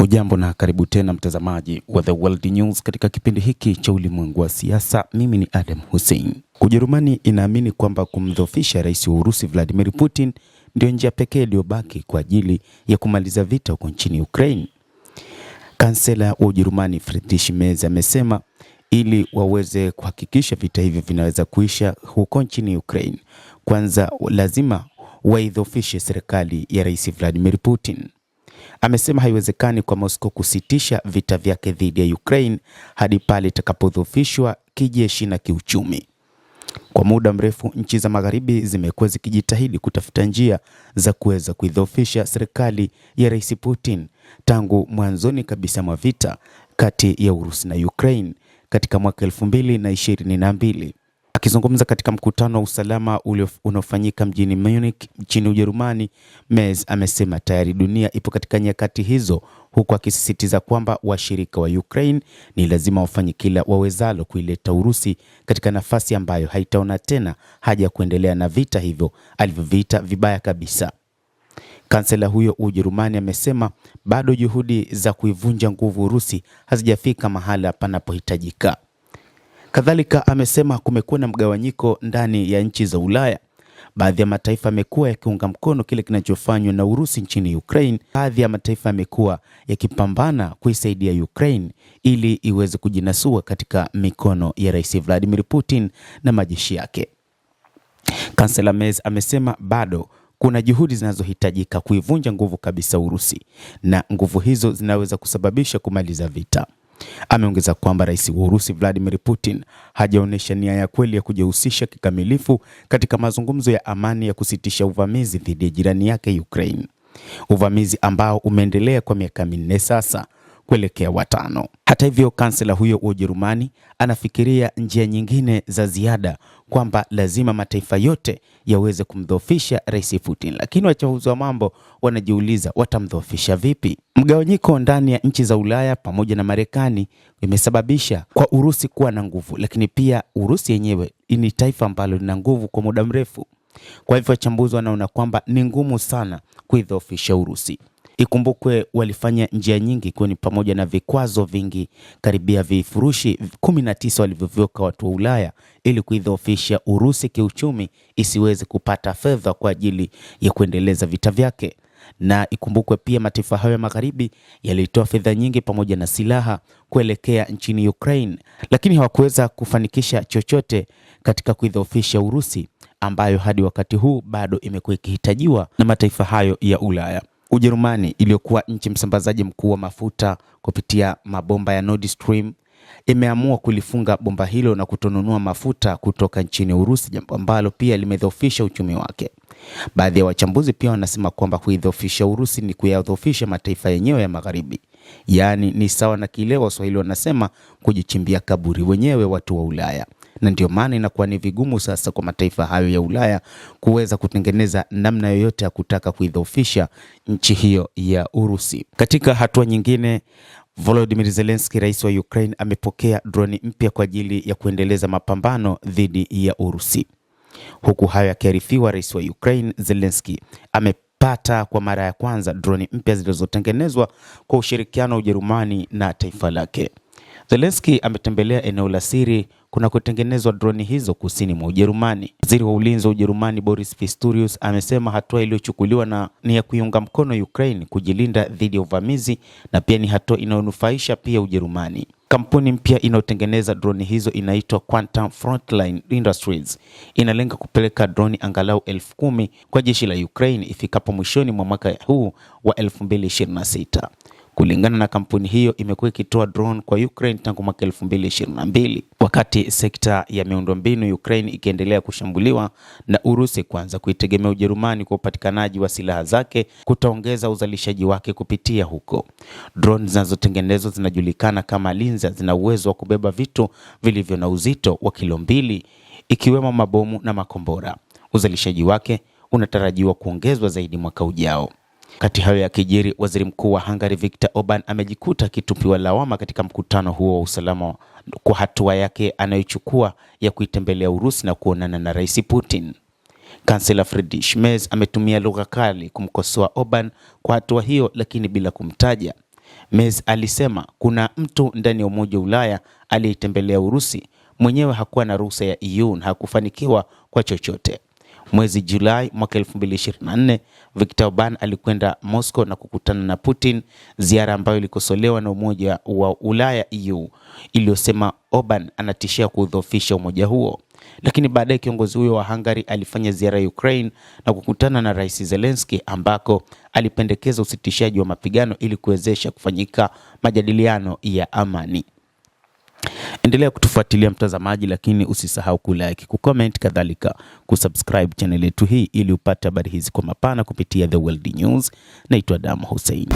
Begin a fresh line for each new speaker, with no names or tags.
Hujambo na karibu tena mtazamaji wa The World News katika kipindi hiki cha ulimwengu wa siasa. Mimi ni Adam Hussein. Ujerumani inaamini kwamba kumdhoofisha rais wa Urusi Vladimir Putin ndio njia pekee iliyobaki kwa ajili ya kumaliza vita huko nchini Ukraine. Kansela wa Ujerumani Friedrich Merz amesema ili waweze kuhakikisha vita hivyo vinaweza kuisha huko nchini Ukraine, kwanza lazima waidhoofishe serikali ya rais Vladimir Putin. Amesema haiwezekani kwa Moscow kusitisha vita vyake dhidi ya Ukraine hadi pale itakapodhoofishwa kijeshi na kiuchumi. Kwa muda mrefu nchi za magharibi zimekuwa zikijitahidi kutafuta njia za kuweza kuidhoofisha serikali ya rais Putin tangu mwanzoni kabisa mwa vita kati ya Urusi na Ukraine katika mwaka 2022. Akizungumza katika mkutano wa usalama unaofanyika mjini Munich nchini Ujerumani, Merz amesema tayari dunia ipo katika nyakati hizo, huku akisisitiza kwamba washirika wa Ukraine ni lazima wafanye kila wawezalo kuileta Urusi katika nafasi ambayo haitaona tena haja ya kuendelea na vita hivyo alivyoviita vibaya kabisa. Kansela huyo wa Ujerumani amesema bado juhudi za kuivunja nguvu Urusi hazijafika mahala panapohitajika. Kadhalika amesema kumekuwa na mgawanyiko ndani ya nchi za Ulaya. Baadhi ya mataifa yamekuwa yakiunga mkono kile kinachofanywa na Urusi nchini Ukraine. Baadhi ya mataifa yamekuwa yakipambana kuisaidia Ukraine ili iweze kujinasua katika mikono ya Rais Vladimir Putin na majeshi yake. Kansela Merz amesema bado kuna juhudi zinazohitajika kuivunja nguvu kabisa Urusi, na nguvu hizo zinaweza kusababisha kumaliza vita. Ameongeza kwamba rais wa Urusi Vladimir Putin hajaonyesha nia ya kweli ya kujihusisha kikamilifu katika mazungumzo ya amani ya kusitisha uvamizi dhidi ya jirani yake Ukraine. Uvamizi ambao umeendelea kwa miaka 4 sasa kuelekea 5. Hata hivyo, kansela huyo wa Ujerumani anafikiria njia nyingine za ziada, kwamba lazima mataifa yote yaweze kumdhoofisha rais Putin. Lakini wachambuzi wa mambo wanajiuliza watamdhoofisha vipi? Mgawanyiko ndani ya nchi za Ulaya pamoja na Marekani imesababisha kwa Urusi kuwa na nguvu, lakini pia Urusi yenyewe ni taifa ambalo lina nguvu kwa muda mrefu. Kwa hivyo wachambuzi wanaona kwamba ni ngumu sana kuidhoofisha Urusi. Ikumbukwe walifanya njia nyingi, kwani pamoja na vikwazo vingi, karibia vifurushi 19 walivyoviweka watu wa Ulaya ili kuidhoofisha Urusi kiuchumi isiweze kupata fedha kwa ajili ya kuendeleza vita vyake. Na ikumbukwe pia mataifa hayo ya magharibi yalitoa fedha nyingi pamoja na silaha kuelekea nchini Ukraine, lakini hawakuweza kufanikisha chochote katika kuidhoofisha Urusi, ambayo hadi wakati huu bado imekuwa ikihitajiwa na mataifa hayo ya Ulaya. Ujerumani iliyokuwa nchi msambazaji mkuu wa mafuta kupitia mabomba ya Nord Stream imeamua kulifunga bomba hilo na kutonunua mafuta kutoka nchini Urusi, jambo ambalo pia limedhoofisha uchumi wake. Baadhi ya wachambuzi pia wanasema kwamba kuidhoofisha Urusi ni kuyadhoofisha mataifa yenyewe ya magharibi. Yaani ni sawa na kile Waswahili wanasema kujichimbia kaburi wenyewe watu wa Ulaya. Na ndio maana inakuwa ni vigumu sasa kwa mataifa hayo ya Ulaya kuweza kutengeneza namna yoyote ya kutaka kuidhoofisha nchi hiyo ya Urusi. Katika hatua nyingine, Volodymyr Zelensky, rais wa Ukraine, amepokea droni mpya kwa ajili ya kuendeleza mapambano dhidi ya Urusi. Huku hayo yakiarifiwa, rais wa Ukraine Zelensky amepata kwa mara ya kwanza droni mpya zilizotengenezwa kwa ushirikiano wa Ujerumani na taifa lake. Zelensky ametembelea eneo la siri kuna kutengenezwa droni hizo kusini mwa Ujerumani. Waziri wa ulinzi wa Ujerumani Boris Pistorius amesema hatua iliyochukuliwa ni ya kuiunga mkono Ukraine kujilinda dhidi ya uvamizi, na pia ni hatua inayonufaisha pia Ujerumani. Kampuni mpya inayotengeneza droni hizo inaitwa Quantum Frontline Industries. Inalenga kupeleka droni angalau 10,000 kwa jeshi la Ukraine ifikapo mwishoni mwa mwaka huu wa 2026. Kulingana na kampuni hiyo, imekuwa ikitoa drone kwa Ukraine tangu mwaka 2022, wakati sekta ya miundombinu Ukraine ikiendelea kushambuliwa na Urusi. Kwanza kuitegemea Ujerumani kwa upatikanaji wa silaha zake kutaongeza uzalishaji wake kupitia huko. Drone zinazotengenezwa zinajulikana kama Linza zina uwezo wa kubeba vitu vilivyo na uzito wa kilo 2, ikiwemo mabomu na makombora. Uzalishaji wake unatarajiwa kuongezwa zaidi mwaka ujao. Kati hayo ya kijiri, waziri mkuu wa Hungary Viktor Orban amejikuta akitupiwa lawama katika mkutano huo wa usalama kwa hatua yake anayochukua ya kuitembelea Urusi na kuonana na rais Putin. Kansela Friedrich Merz ametumia lugha kali kumkosoa Orban kwa hatua hiyo, lakini bila kumtaja. Merz alisema kuna mtu ndani ya Umoja wa Ulaya aliyetembelea Urusi, mwenyewe hakuwa na ruhusa ya EU na hakufanikiwa kwa chochote. Mwezi Julai mwaka 2024, Viktor Orban alikwenda Moscow na kukutana na Putin, ziara ambayo ilikosolewa na Umoja wa Ulaya EU iliyosema Orban anatishia kudhoofisha umoja huo. Lakini baadaye kiongozi huyo wa Hungary alifanya ziara ya Ukraine na kukutana na Rais Zelensky, ambako alipendekeza usitishaji wa mapigano ili kuwezesha kufanyika majadiliano ya amani. Endelea kutufuatilia mtazamaji, lakini usisahau kulike, kucomment, kadhalika kusubscribe channel yetu hii ili upate habari hizi kwa mapana kupitia The World News. Naitwa Adam Hussein.